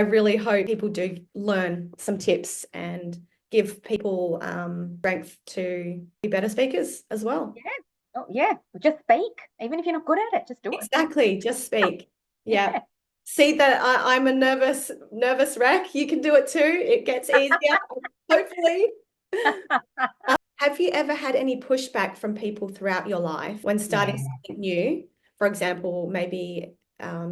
I really hope people do learn some tips and give people strength to be better speakers as well. Yeah. Oh, yeah. Just speak. Even if you're not good at it, just do it. Exactly. Just speak. Yeah. Yeah. See that I'm a nervous wreck. You can do it too. It gets easier, hopefully. Have you ever had any pushback from people throughout your life when starting Yeah. something new? For example, maybe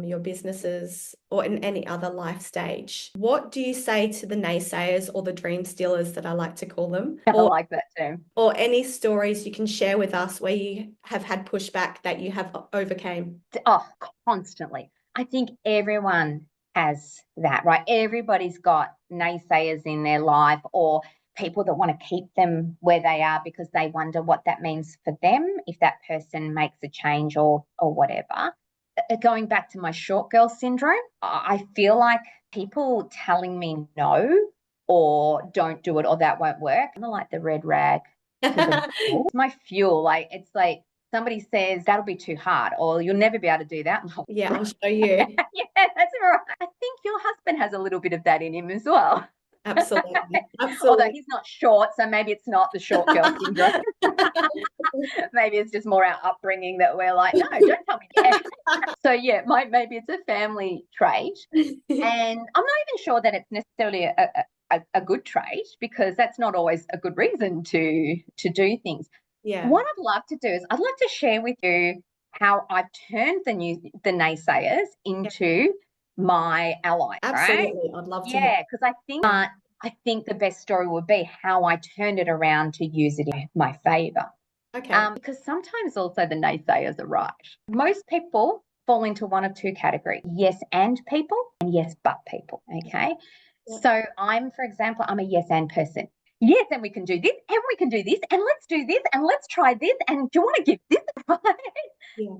your businesses or in any other life stage. What do you say to the naysayers or the dream stealers that I like to call them? I like that too. Or any stories you can share with us where you have had pushback that you have overcame? Oh, constantly. I think everyone has that, right? Everybody's got naysayers in their life or people that want to keep them where they are because they wonder what that means for them if that person makes a change or whatever. Going back to my short girl syndrome, I feel like people telling me no or don't do it or that won't work, kind of like the red rag to the bull. It's my fuel. Like it's like somebody says that'll be too hard or you'll never be able to do that. Like, Yeah, I'll show you. yeah, that's right. I think your husband has a little bit of that in him as well. Absolutely. Although Absolutely. he's not short, so maybe it's not the short girl syndrome. Maybe it's just more our upbringing that we're like, no, don't tell me yet. So yeah, maybe it's a family trait, and I'm not even sure that it's necessarily a good trait because that's not always a good reason to do things. Yeah. What I'd love to do is I'd love to share with you how I've turned the naysayers into my allies, right? Absolutely. I'd love to hear. Yeah, because I think the best story would be how I turned it around to use it in my favor. Okay. Because sometimes also the naysayers are right. Most people fall into one of two categories: yes and people and yes but people. Okay. Yeah. So for example, I'm a yes and person. Yes, and we can do this, and we can do this, and let's do this, and let's try this, and do you want to give this a try? Yeah.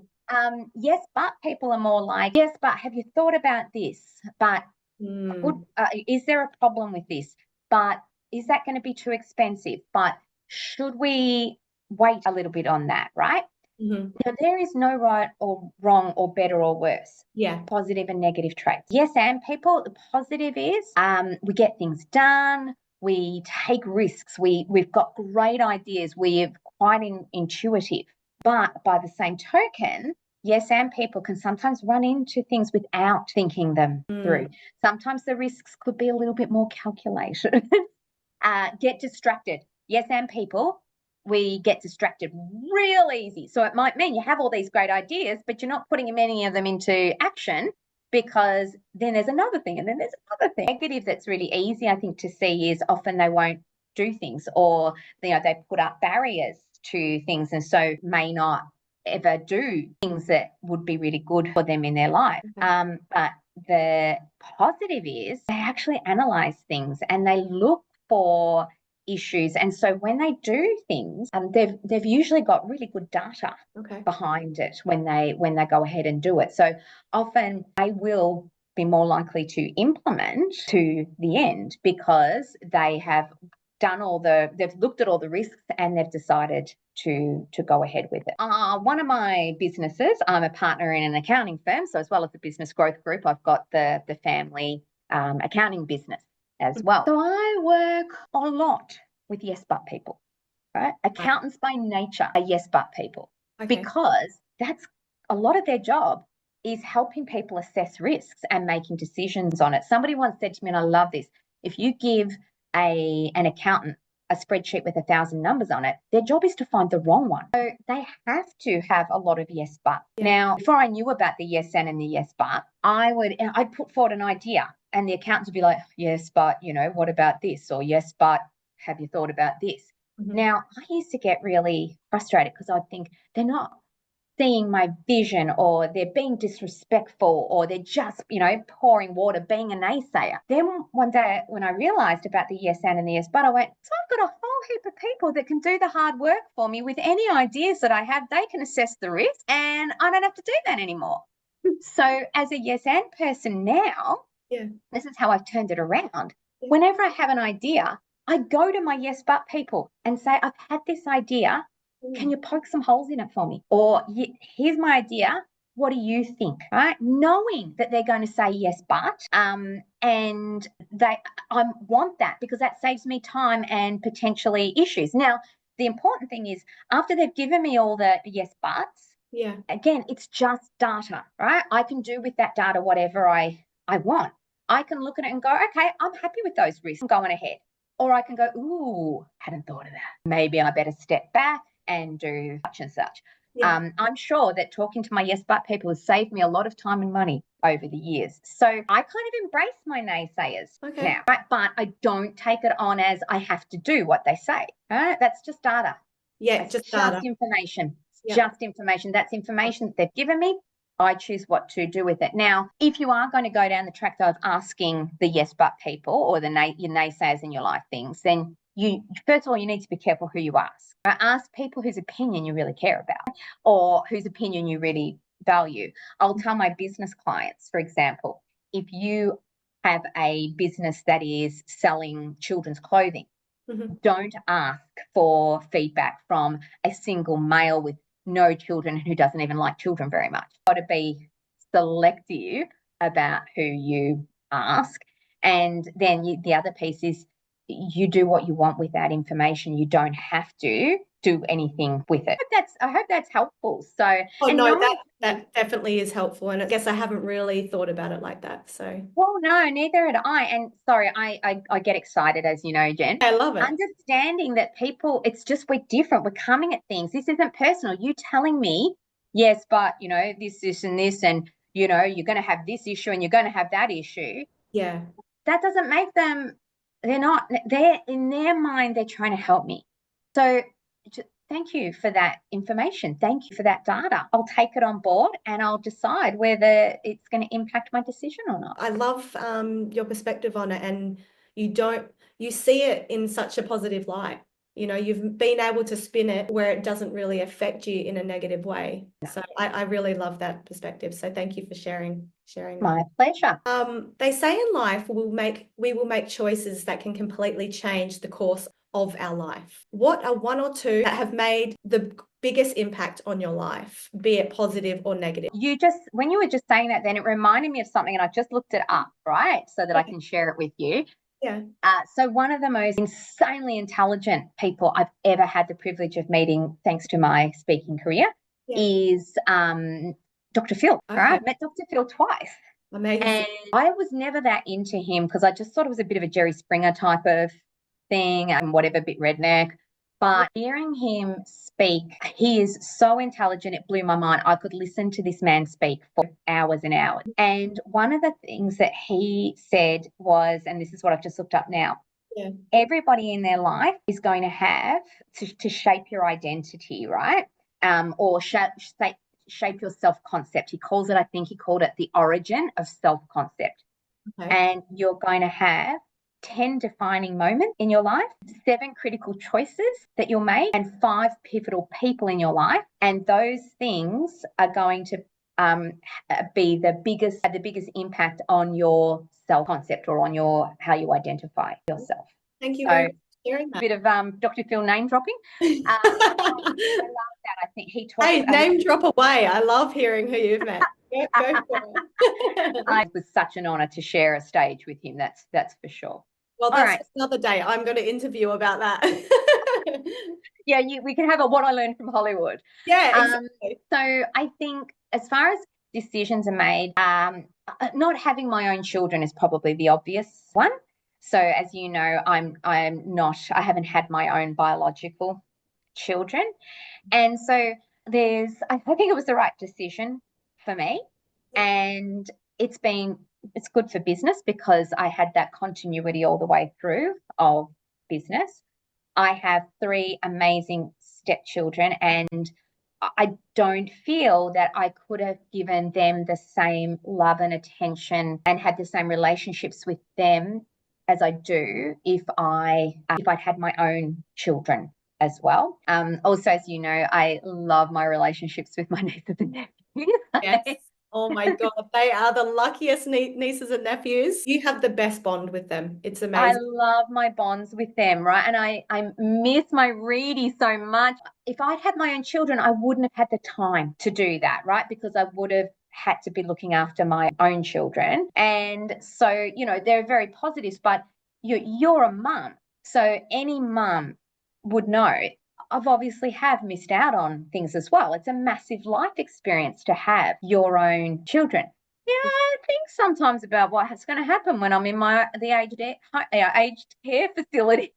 Yes, but people are more like, yes, but have you thought about this? But Mm. is there a problem with this? But is that going to be too expensive? But should we wait a little bit on that, right? Mhm. Now, there is no right or wrong or better or worse. Yeah. Positive and negative traits. Yes, and people, the positive is we get things done, we take risks, we've got great ideas, we're quite intuitive. But by the same token, yes, and people can sometimes run into things without thinking them through. Sometimes the risks could be a little bit more calculated. Get distracted. Yes, and people, we get distracted real easy. So it might mean you have all these great ideas, but you're not putting many of them into action because then there's another thing and then there's another thing. Negative that's really easy, I think, to see is often they won't do things or they put up barriers to things and so may not ever do things that would be really good for them in their life. But the positive is they actually analyze things and they look for issues. And so when they do things, they've usually got really good data behind it when they go ahead and do it. So often they will be more likely to implement to the end because they have they've looked at all the risks and they've decided to go ahead with it. One of my businesses, I'm a partner in an accounting firm. So as well as the business growth group, I've got the family accounting business as well. So I work a lot with yes but people, right? Accountants by nature are yes but people because that's a lot of their job is helping people assess risks and making decisions on it. Somebody once said to me, and I love this, if you give an accountant a spreadsheet with 1,000 numbers on it, their job is to find the wrong one. So they have to have a lot of yes but. Now, before I knew about the yes and the yes but, I'd put forward an idea and the accountants would be like, yes, but what about this? Or yes, but have you thought about this? Now, I used to get really frustrated because I'd think they're not seeing my vision or they're being disrespectful or they're just, pouring water, being a naysayer. Then one day when I realized about the yes and the yes but, I went, so I've got a whole heap of people that can do the hard work for me with any ideas that I have. They can assess the risk and I don't have to do that anymore. So as a yes and person now, this is how I've turned it around. Whenever I have an idea, I go to my yes but people and say, I've had this idea. Can you poke some holes in it for me? Or here's my idea. what do you think? Right? Knowing that they're going to say yes, but and I want that because that saves me time and potentially issues. Now, the important thing is after they've given me all the yes, buts, Yeah. again, it's just data, right? I can do with that data whatever I want. I can look at it and go, okay, I'm happy with those risks. I'm going ahead. Or I can go, ooh, hadn't thought of that. Maybe I better step back and do such and such. Yeah. I'm sure that talking to my yes but people has saved me a lot of time and money over the years. So I kind of embrace my naysayers Okay. now, right? But I don't take it on as I have to do what they say. Right? That's just data. Yeah, It's just just data. information. It's Yeah. just information. That's information that they've given me. I choose what to do with it. Now, if you are going to go down the track of asking the yes but people or your naysayers in your life things, then you first of all you need to be careful who you ask. Ask people whose opinion you really care about or whose opinion you really value. I'll tell my business clients, for example, if you have a business that is selling children's clothing, don't ask for feedback from a single male with no children who doesn't even like children very much. You've got to be selective about who you ask. And then the other piece is you do what you want with that information. You don't have to do anything with it. I hope that's helpful. So, Oh and no, knowing that definitely is helpful. And I guess I haven't really thought about it like that. So well, no, neither had I. And sorry, I get excited, as you know, Jen. I love it. Understanding that people, it's just we're different. We're coming at things. This isn't personal. You telling me, yes, but this, and this, and you're going to have this issue and you're going to have that issue. Yeah. That doesn't make them, they're in their mind, they're trying to help me. So thank you for that information. Thank you for that data. I'll take it on board and I'll decide whether it's going to impact my decision or not. I love your perspective on it, and you see it in such a positive light. You've been able to spin it where it doesn't really affect you in a negative way. So I really love that perspective. So thank you for sharing that. My pleasure. They say in life we will make choices that can completely change the course of our life. What are one or two that have made the biggest impact on your life, be it positive or negative? When you were just saying that, then it reminded me of something, and I just looked it up, right, so that I can share it with you. Yeah. So one of the most insanely intelligent people I've ever had the privilege of meeting, thanks to my speaking career, is Dr. Phil. Okay. Right, met Dr. Phil twice. Amazing. And I was never that into him because I just thought it was a bit of a Jerry Springer type of thing and whatever, bit redneck. But hearing him speak, he is so intelligent, it blew my mind. I could listen to this man speak for hours and hours. And one of the things that he said was, and this is what I've just looked up now, everybody in their life is going to have to shape your identity, right? Or shape your self-concept. I think he called it the origin of self-concept. Okay. And you're going to have 10 defining moments in your life, 7 critical choices that you'll make, and 5 pivotal people in your life. And those things are going to be the biggest impact on your self-concept or on how you identify yourself. Thank you very much for sharing that. A bit of Dr. Phil name dropping. I love that. I think he talked. Hey, name drop away. I love hearing who you've met. Go for it. It was such an honor to share a stage with him. That's for sure. Well, that's another day. I'm going to interview about that. Yeah, we can have a what I learned from Hollywood. Yeah, exactly. So I think as far as decisions are made, not having my own children is probably the obvious one. So as you know, I haven't had my own biological children. And so I think it was the right decision for me. And it's good for business because I had that continuity all the way through of business. I have 3 amazing stepchildren, and I don't feel that I could have given them the same love and attention and had the same relationships with them as I do if I'd had my own children as well. Also, as you know, I love my relationships with my nieces and nephews. Yes. Oh my God, they are the luckiest nieces and nephews. You have the best bond with them. It's I amazing. love my bonds with them, right? And I miss my Reedy so much. If I'd had my own children, I wouldn't have had the time to do that, right? Because I would have had to be looking after my own children. And so, they're very positives, but you're a mum. So any mum would know I've obviously have missed out on things as well. It's a massive life experience to have your own children. Yeah, I think sometimes about what's going to happen when I'm in the aged care facility.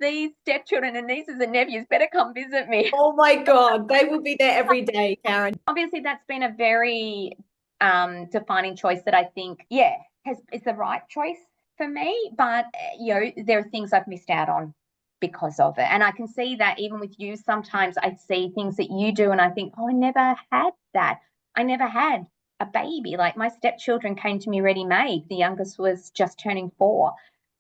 These stepchildren and nieces and nephews better come visit me. Oh my God, they will be there every day, Caren. Obviously, that's been a very defining choice that I think, yeah, is the right choice for me. But there are things I've missed out on because of it, and I can see that even with you. Sometimes I see things that you do, and I think, oh, I never had that. I never had a baby. Like my stepchildren came to me ready made. The youngest was just turning 4.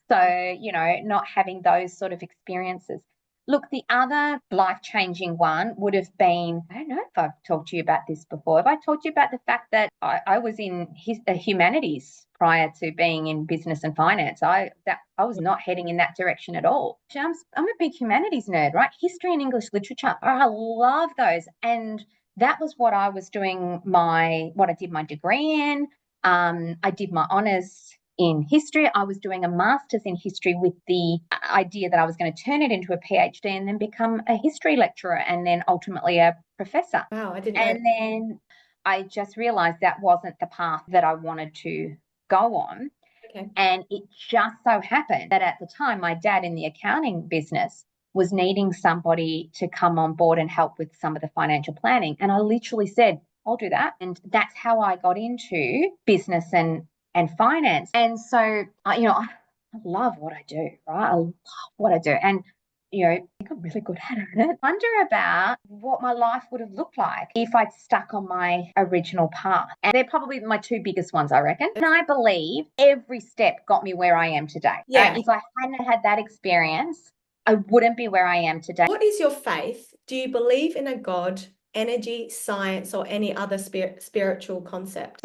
So, not having those sort of experiences. Look, the other life-changing one would have been, I don't know if I've talked to you about this before. Have I told you about the fact that I was in humanities prior to being in business and finance? I was not heading in that direction at all. I'm a big humanities nerd, right? History and English literature. I love those. And that was what I was doing what I did my degree in. I did my honours in history. I was doing a master's in history with the idea that I was going to turn it into a PhD and then become a history lecturer and then ultimately a professor. Wow, I didn't know. And then I just realized that wasn't the path that I wanted to go on. Okay. And it just so happened that at the time, my dad in the accounting business was needing somebody to come on board and help with some of the financial planning. And I literally said, I'll do that. And that's how I got into business and finance. And so, I love what I do, right? I love what I do. And, I think I'm really good at it. I wonder about what my life would have looked like if I'd stuck on my original path. And they're probably my 2 biggest ones, I reckon. And I believe every step got me where I am today. Yeah. If I hadn't had that experience, I wouldn't be where I am today. What is your faith? Do you believe in a God, energy, science, or any other spiritual concept?